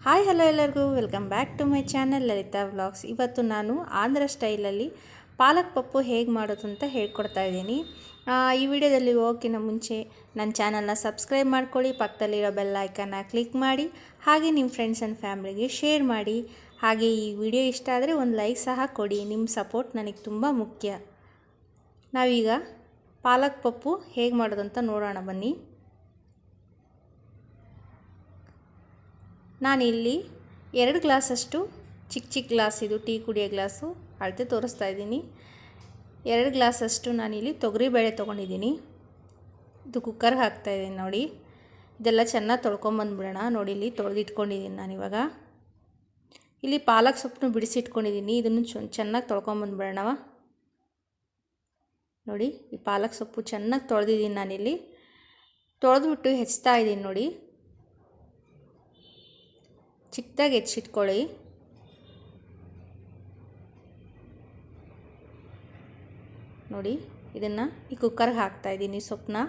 Hi hello ಎಲ್ಲರಿಗೂ welcome back to my channel Lalitha vlogs. ಇವತ್ತು ನಾನು ಆಂಧ್ರ ಸ್ಟೈಲಲ್ಲಿ ಪಾಲಕ್ ಪಪ್ಪು ಹೇಗೆ ಮಾಡೋದು ಅಂತ ಹೇಳ್ಕೊಡ್ತಾ ಇದ್ದೀನಿ. ಈ ವಿಡಿಯೋದಲ್ಲಿ ಹೋಗೋಕ್ಕಿಂತ ಮುಂಚೆ ನನ್ನ ಚಾನಲ್ನ ಸಬ್ಸ್ಕ್ರೈಬ್ ಮಾಡ್ಕೊಳ್ಳಿ, ಪಕ್ಕದಲ್ಲಿರೋ ಬೆಲ್ ಐಕನ್ನ ಕ್ಲಿಕ್ ಮಾಡಿ, ಹಾಗೆ ನಿಮ್ಮ ಫ್ರೆಂಡ್ಸ್ ಆ್ಯಂಡ್ ಫ್ಯಾಮಿಲಿಗೆ ಶೇರ್ ಮಾಡಿ. ಹಾಗೆ ಈ ವಿಡಿಯೋ ಇಷ್ಟ ಆದರೆ ಒಂದು ಲೈಕ್ ಸಹ ಕೊಡಿ, ನಿಮ್ಮ ಸಪೋರ್ಟ್ ನನಗೆ ತುಂಬ ಮುಖ್ಯ. ನಾವೀಗ ಪಾಲಕ್ ಪಪ್ಪು ಹೇಗೆ ಮಾಡೋದು ಅಂತ ನೋಡೋಣ ಬನ್ನಿ. ನಾನಿಲ್ಲಿ 2 ಗ್ಲಾಸಷ್ಟು ಚಿಕ್ಕ ಗ್ಲಾಸ್, ಇದು ಟೀ ಕುಡಿಯೋ ಗ್ಲಾಸು ಅಳತೆ ತೋರಿಸ್ತಾ ಇದ್ದೀನಿ. 2 ಗ್ಲಾಸಷ್ಟು ನಾನಿಲ್ಲಿ ತೊಗರಿಬೇಳೆ ತೊಗೊಂಡಿದ್ದೀನಿ. ಇದು ಕುಕ್ಕರ್ಗೆ ಹಾಕ್ತಾಯಿದ್ದೀನಿ ನೋಡಿ. ಇದೆಲ್ಲ ಚೆನ್ನಾಗಿ ತೊಳ್ಕೊಂಬಂದ್ಬಿಡೋಣ. ನೋಡಿ ಇಲ್ಲಿ ತೊಳೆದಿಟ್ಕೊಂಡಿದ್ದೀನಿ ನಾನಿವಾಗ. ಇಲ್ಲಿ ಪಾಲಕ್ ಸೊಪ್ಪನ್ನು ಬಿಡಿಸಿಟ್ಕೊಂಡಿದ್ದೀನಿ, ಇದನ್ನು ಚೆನ್ನಾಗಿ ತೊಳ್ಕೊಂಬಂದ್ಬಿಡೋಣ. ನೋಡಿ ಈ ಪಾಲಕ್ ಸೊಪ್ಪು ಚೆನ್ನಾಗಿ ತೊಳೆದಿದ್ದೀನಿ ನಾನಿಲ್ಲಿ. ತೊಳೆದ್ಬಿಟ್ಟು ಹೆಚ್ಚ್ತಾ ಇದ್ದೀನಿ ನೋಡಿ. ಚಿಕ್ಕದಾಗಿ ಹೆಚ್ಚಿಟ್ಕೊಳ್ಳಿ. ನೋಡಿ ಇದನ್ನು ಈ ಕುಕ್ಕರ್ಗೆ ಹಾಕ್ತಾಯಿದ್ದೀನಿ ಸೊಪ್ಪನ್ನ.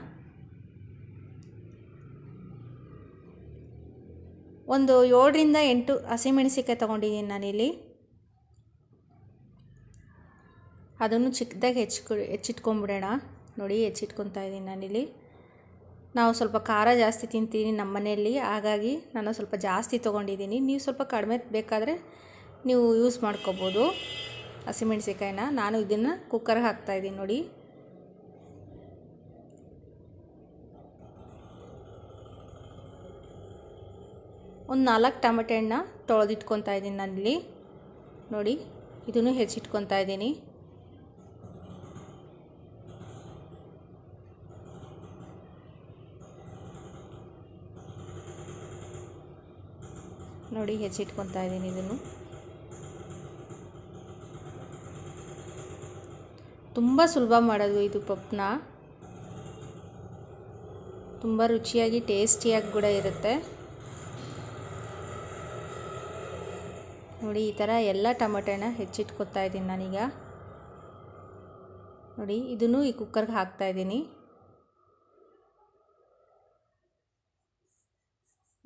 ಒಂದು 7 ರಿಂದ 8 ಹಸಿಮೆಣಸಿಕಾಯಿ ತೊಗೊಂಡಿದ್ದೀನಿ ನಾನಿಲ್ಲಿ. ಅದನ್ನು ಚಿಕ್ಕದಾಗಿ ಹೆಚ್ಚಿಟ್ಕೊಂಬಿಡೋಣ. ನೋಡಿ ಹೆಚ್ಚಿಟ್ಕೊತಾ ಇದ್ದೀನಿ ನಾನಿಲ್ಲಿ. ನಾವು ಸ್ವಲ್ಪ ಖಾರ ಜಾಸ್ತಿ ತಿಂತೀನಿ ನಮ್ಮ ಮನೆಯಲ್ಲಿ, ಹಾಗಾಗಿ ನಾನು ಸ್ವಲ್ಪ ಜಾಸ್ತಿ ತೊಗೊಂಡಿದ್ದೀನಿ. ನೀವು ಸ್ವಲ್ಪ ಕಡಿಮೆ ಬೇಕಾದರೆ ನೀವು ಯೂಸ್ ಮಾಡ್ಕೋಬೋದು ಹಸಿಮೆಣಸಿಕಾಯಿನ. ನಾನು ಇದನ್ನು ಕುಕ್ಕರ್ಗೆ ಹಾಕ್ತಾಯಿದ್ದೀನಿ ನೋಡಿ. ಒಂದು 4 ಟೊಮೆಟೊ ಹಣ್ಣು ತೊಳೆದಿಟ್ಕೊತಾ ಇದ್ದೀನಿ ನಾನಿಲ್ಲಿ. ನೋಡಿ ಇದನ್ನು ಹೆಚ್ಚಿಟ್ಕೊತಾ ಇದ್ದೀನಿ. ನೋಡಿ ಹೆಚ್ಚಿಟ್ಕೊತಾ ಇದ್ದೀನಿ ಇದನ್ನು. ತುಂಬ ಸುಲಭ ಮಾಡೋದು ಇದು ಪಪ್ಪನ್ನ. ತುಂಬ ರುಚಿಯಾಗಿ ಟೇಸ್ಟಿಯಾಗಿ ಕೂಡ ಇರುತ್ತೆ. ನೋಡಿ ಈ ಥರ ಎಲ್ಲ ಟೊಮೆಟೊನ ಹೆಚ್ಚಿಟ್ಕೊತಾ ಇದ್ದೀನಿ ನಾನೀಗ. ನೋಡಿ ಇದನ್ನು ಈ ಕುಕ್ಕರ್ಗೆ ಹಾಕ್ತಾಯಿದ್ದೀನಿ.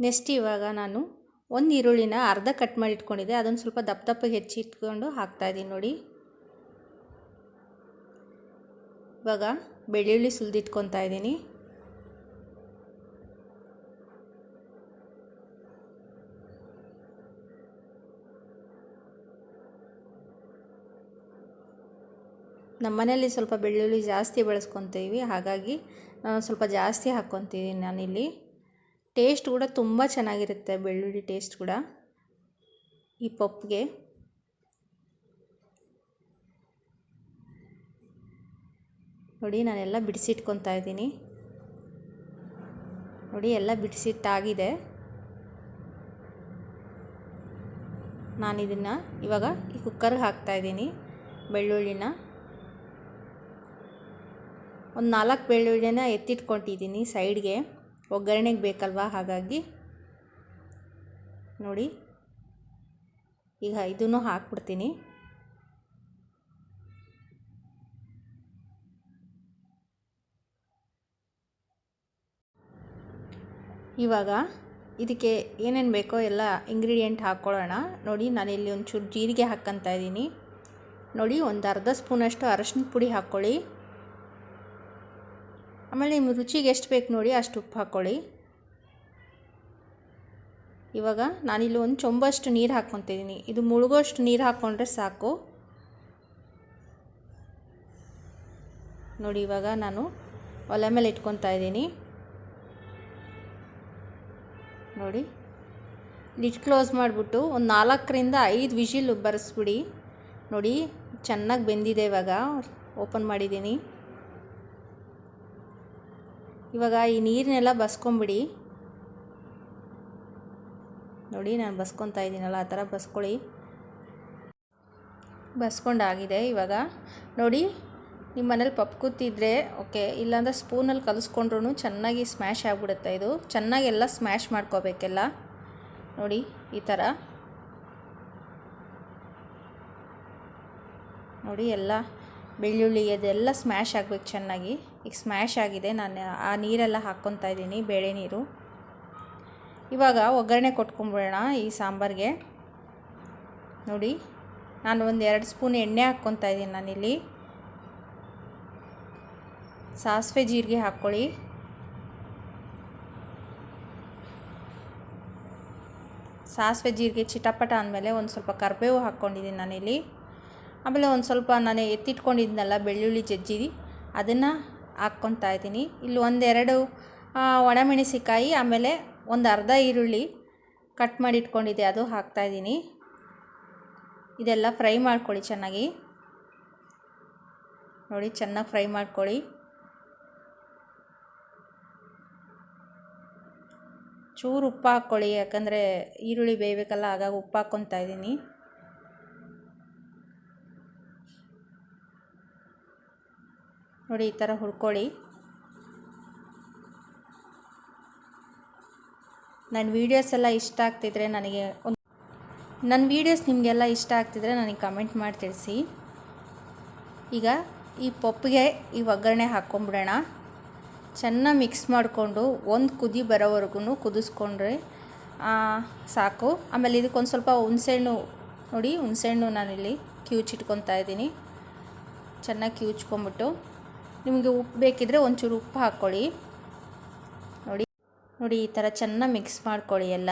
ನೆಕ್ಸ್ಟ್ ಇವಾಗ ನಾನು ಒಂದು ಈರುಳ್ಳಿನ ಅರ್ಧ ಕಟ್ ಮಾಡಿ ಇಟ್ಕೊಂಡಿದ್ದೆ, ಅದನ್ನು ಸ್ವಲ್ಪ ದಪ್ಪಗೆ ಹೆಚ್ಚಿಟ್ಕೊಂಡು ಹಾಕ್ತಾಯಿದ್ದೀನಿ ನೋಡಿ. ಇವಾಗ ಬೆಳ್ಳುಳ್ಳಿ ಸುಲಿದಿಟ್ಕೊತಾ ಇದ್ದೀನಿ. ನಮ್ಮ ಮನೆಯಲ್ಲಿ ಸ್ವಲ್ಪ ಬೆಳ್ಳುಳ್ಳಿ ಜಾಸ್ತಿ ಬಳಸ್ಕೊತೀವಿ, ಹಾಗಾಗಿ ಸ್ವಲ್ಪ ಜಾಸ್ತಿ ಹಾಕ್ಕೊತಿದ್ದೀನಿ ನಾನಿಲ್ಲಿ. ಟೇಸ್ಟ್ ಕೂಡ ತುಂಬ ಚೆನ್ನಾಗಿರುತ್ತೆ ಬೆಳ್ಳುಳ್ಳಿ ಟೇಸ್ಟ್ ಕೂಡ ಈ ಪಪ್ಪಿಗೆ. ನೋಡಿ ನಾನೆಲ್ಲ ಬಿಡಿಸಿಟ್ಕೊತಾ ಇದ್ದೀನಿ. ನೋಡಿ ಎಲ್ಲ ಬಿಡಿಸಿಟ್ಟಾಗಿದೆ. ನಾನಿದನ್ನು ಇವಾಗ ಈ ಕುಕ್ಕರ್ಗೆ ಹಾಕ್ತಾಯಿದ್ದೀನಿ ಬೆಳ್ಳುಳ್ಳಿನ. ಒಂದು 4 ಬೆಳ್ಳುಳ್ಳಿನ ಎತ್ತಿಟ್ಕೊಂಡಿದ್ದೀನಿ ಸೈಡ್ಗೆ, ಒಗ್ಗರಣೆಗೆ ಬೇಕಲ್ವಾ, ಹಾಗಾಗಿ. ನೋಡಿ ಈಗ ಇದನ್ನು ಹಾಕ್ಬಿಡ್ತೀನಿ. ಇವಾಗ ಇದಕ್ಕೆ ಏನೇನು ಬೇಕೋ ಎಲ್ಲ ಇಂಗ್ರೀಡಿಯೆಂಟ್ ಹಾಕ್ಕೊಳ್ಳೋಣ. ನೋಡಿ ನಾನಿಲ್ಲಿ ಒಂಚೂರು ಜೀರಿಗೆ ಹಾಕ್ಕೊತಾ ಇದ್ದೀನಿ. ನೋಡಿ ಒಂದು ಅರ್ಧ ಸ್ಪೂನಷ್ಟು ಅರಶಿನ ಪುಡಿ ಹಾಕ್ಕೊಳ್ಳಿ. ಆಮೇಲೆ ನಿಮ್ಮ ರುಚಿಗೆ ಎಷ್ಟು ಬೇಕು ನೋಡಿ ಅಷ್ಟು ಉಪ್ಪು ಹಾಕ್ಕೊಳ್ಳಿ. ಇವಾಗ ನಾನಿಲ್ಲಿ ಒಂದು ಚೊಂಬಷ್ಟು ನೀರು ಹಾಕ್ಕೊತಿದ್ದೀನಿ. ಇದು ಮುಳುಗೋಷ್ಟು ನೀರು ಹಾಕ್ಕೊಂಡ್ರೆ ಸಾಕು. ನೋಡಿ ಇವಾಗ ನಾನು ಒಲೆ ಮೇಲೆ ಇಟ್ಕೊತಾ ಇದ್ದೀನಿ. ನೋಡಿ ಲಿಡ್ ಕ್ಲೋಸ್ ಮಾಡಿಬಿಟ್ಟು ಒಂದು 4 ರಿಂದ 5 ವಿಷಿಲ್ ಬರೆಸ್ಬಿಡಿ. ನೋಡಿ ಚೆನ್ನಾಗಿ ಬೆಂದಿದೆ. ಇವಾಗ ಓಪನ್ ಮಾಡಿದ್ದೀನಿ. ಇವಾಗ ಈ ನೀರನ್ನೆಲ್ಲ ಬಸ್ಕೊಂಬಿಡಿ. ನೋಡಿ ನಾನು ಬಸ್ಕೊತಾ ಇದ್ದೀನಲ್ಲ, ಆ ಥರ ಬಸ್ಕೊಳ್ಳಿ. ಬಸ್ಕೊಂಡಾಗಿದೆ. ಇವಾಗ ನೋಡಿ ನಿಮ್ಮ ಮನೇಲಿ ಪಪ್ಪು ಕೂತಿದ್ರೆ ಓಕೆ, ಇಲ್ಲಾಂದರೆ ಸ್ಪೂನಲ್ಲಿ ಕಲಿಸ್ಕೊಂಡ್ರೂ ಚೆನ್ನಾಗಿ ಸ್ಮ್ಯಾಶ್ ಆಗಿಬಿಡುತ್ತೆ. ಇದು ಚೆನ್ನಾಗಿ ಎಲ್ಲ ಸ್ಮ್ಯಾಶ್ ಮಾಡ್ಕೋಬೇಕೆಲ್ಲ. ನೋಡಿ ಈ ಥರ ನೋಡಿ ಎಲ್ಲ ಬೆಳ್ಳುಳ್ಳಿ ಅದೆಲ್ಲ ಸ್ಮ್ಯಾಶ್ ಆಗಬೇಕು ಚೆನ್ನಾಗಿ. ಈಗ ಸ್ಮ್ಯಾಶ್ ಆಗಿದೆ. ನಾನು ಆ ನೀರೆಲ್ಲ ಹಾಕ್ಕೊತಾ ಇದ್ದೀನಿ, ಬೇಳೆ ನೀರು. ಇವಾಗ ಒಗ್ಗರಣೆ ಕೊಟ್ಕೊಂಬಿಡೋಣ ಈ ಸಾಂಬಾರಿಗೆ. ನೋಡಿ ನಾನು ಒಂದು 2 ಸ್ಪೂನ್ ಎಣ್ಣೆ ಹಾಕ್ಕೊತಾ ಇದ್ದೀನಿ. ನಾನಿಲ್ಲಿ ಸಾಸಿವೆ ಜೀರಿಗೆ ಹಾಕ್ಕೊಳ್ಳಿ. ಸಾಸಿವೆ ಜೀರಿಗೆ ಚಿಟಪಟ ಅಂದಮೇಲೆ ಒಂದು ಸ್ವಲ್ಪ ಕರಿಬೇವು ಹಾಕ್ಕೊಂಡಿದ್ದೀನಿ ನಾನಿಲ್ಲಿ. ಆಮೇಲೆ ಒಂದು ಸ್ವಲ್ಪ ನಾನು ಎತ್ತಿಟ್ಕೊಂಡಿದ್ನಲ್ಲ ಬೆಳ್ಳುಳ್ಳಿ ಜಜ್ಜಿ, ಅದನ್ನು ಹಾಕ್ಕೊತಾ ಇದ್ದೀನಿ. ಇಲ್ಲಿ 1-2 ಒಣಮೆಣಸಿಕಾಯಿ, ಆಮೇಲೆ ಒಂದು ಅರ್ಧ ಈರುಳ್ಳಿ ಕಟ್ ಮಾಡಿ ಇಟ್ಕೊಂಡಿದ್ದೆ, ಅದು ಹಾಕ್ತಾಯಿದ್ದೀನಿ. ಇದೆಲ್ಲ ಫ್ರೈ ಮಾಡ್ಕೊಳ್ಳಿ ಚೆನ್ನಾಗಿ. ನೋಡಿ ಚೆನ್ನಾಗಿ ಫ್ರೈ ಮಾಡ್ಕೊಳ್ಳಿ. ಚೂರು ಉಪ್ಪು ಹಾಕ್ಕೊಳ್ಳಿ, ಯಾಕಂದರೆ ಈರುಳ್ಳಿ ಬೇಯಬೇಕಲ್ಲ, ಹಾಗಾಗಿ ಉಪ್ಪು ಹಾಕ್ಕೊತಾ ಇದ್ದೀನಿ. ನೋಡಿ ಈ ಥರ ಹುರ್ಕೊಳ್ಳಿ. ನನ್ನ ವೀಡಿಯೋಸ್ ಎಲ್ಲ ಇಷ್ಟ ಆಗ್ತಿದ್ರೆ ನನ್ನ ವೀಡಿಯೋಸ್ ನಿಮಗೆಲ್ಲ ಇಷ್ಟ ಆಗ್ತಿದ್ರೆ ನನಗೆ ಕಮೆಂಟ್ ಮಾಡಿ ತಿಳಿಸಿ. ಈಗ ಈ ಪಪ್ಪಿಗೆ ಈ ಒಗ್ಗರಣೆ ಹಾಕ್ಕೊಂಬಿಡೋಣ. ಚೆನ್ನಾಗಿ ಮಿಕ್ಸ್ ಮಾಡಿಕೊಂಡು ಒಂದು ಕುದಿ ಬರೋವರೆಗೂ ಕುದಿಸ್ಕೊಂಡ್ರೆ ಸಾಕು. ಆಮೇಲೆ ಇದಕ್ಕೊಂದು ಸ್ವಲ್ಪ ಹುಣಸೆಹಣ್ಣು, ನೋಡಿ ಹುಣಸೆಹಣ್ಣು ನಾನಿಲ್ಲಿ ಕಿವುಚಿಟ್ಕೊತಾ ಇದ್ದೀನಿ. ಚೆನ್ನಾಗಿ ಕಿವುಚ್ಕೊಂಬಿಟ್ಟು ನಿಮಗೆ ಉಪ್ಪು ಬೇಕಿದ್ದರೆ ಒಂಚೂರು ಉಪ್ಪು ಹಾಕ್ಕೊಳ್ಳಿ. ನೋಡಿ ಈ ಥರ ಚೆನ್ನಾಗಿ ಮಿಕ್ಸ್ ಮಾಡ್ಕೊಳ್ಳಿ. ಎಲ್ಲ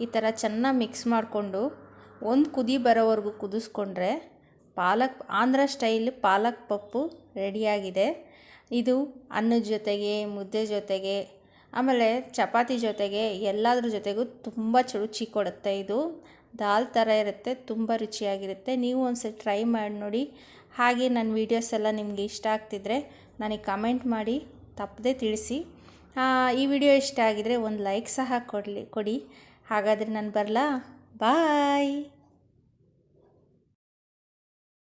ಈ ಥರ ಚೆನ್ನಾಗಿ ಮಿಕ್ಸ್ ಮಾಡಿಕೊಂಡು ಒಂದು ಕುದಿ ಬರೋವರೆಗೂ ಕುದಿಸ್ಕೊಂಡ್ರೆ ಆಂಧ್ರ ಸ್ಟೈಲ್ ಪಾಲಕ್ ಪಪ್ಪು ರೆಡಿಯಾಗಿದೆ. ಇದು ಅನ್ನದ ಜೊತೆಗೆ, ಮುದ್ದೆ ಜೊತೆಗೆ, ಆಮೇಲೆ ಚಪಾತಿ ಜೊತೆಗೆ, ಎಲ್ಲದ್ರ ಜೊತೆಗೂ ತುಂಬ ರುಚಿ ಕೊಡುತ್ತೆ. ಇದು ದಾಲ್ ಥರ ಇರುತ್ತೆ, ತುಂಬ ರುಚಿಯಾಗಿರುತ್ತೆ. ನೀವು ಒಂದ್ಸರಿ ಟ್ರೈ ಮಾಡಿ ನೋಡಿ. ಹಾಗೆ ನನ್ನ ವೀಡಿಯೋಸ್ ಎಲ್ಲ ನಿಮಗೆ ಇಷ್ಟ ಆಗ್ತಿದ್ರೆ ನನಗೆ ಕಮೆಂಟ್ ಮಾಡಿ ತಪ್ಪದೆ ತಿಳಿಸಿ. ಈ ವಿಡಿಯೋ ಇಷ್ಟ ಆಗಿದರೆ ಒಂದು ಲೈಕ್ ಸಹ ಕೊಡಿ. ಹಾಗಾದರೆ ನಾನು ಬರಲಾ? ಬಾಯ್.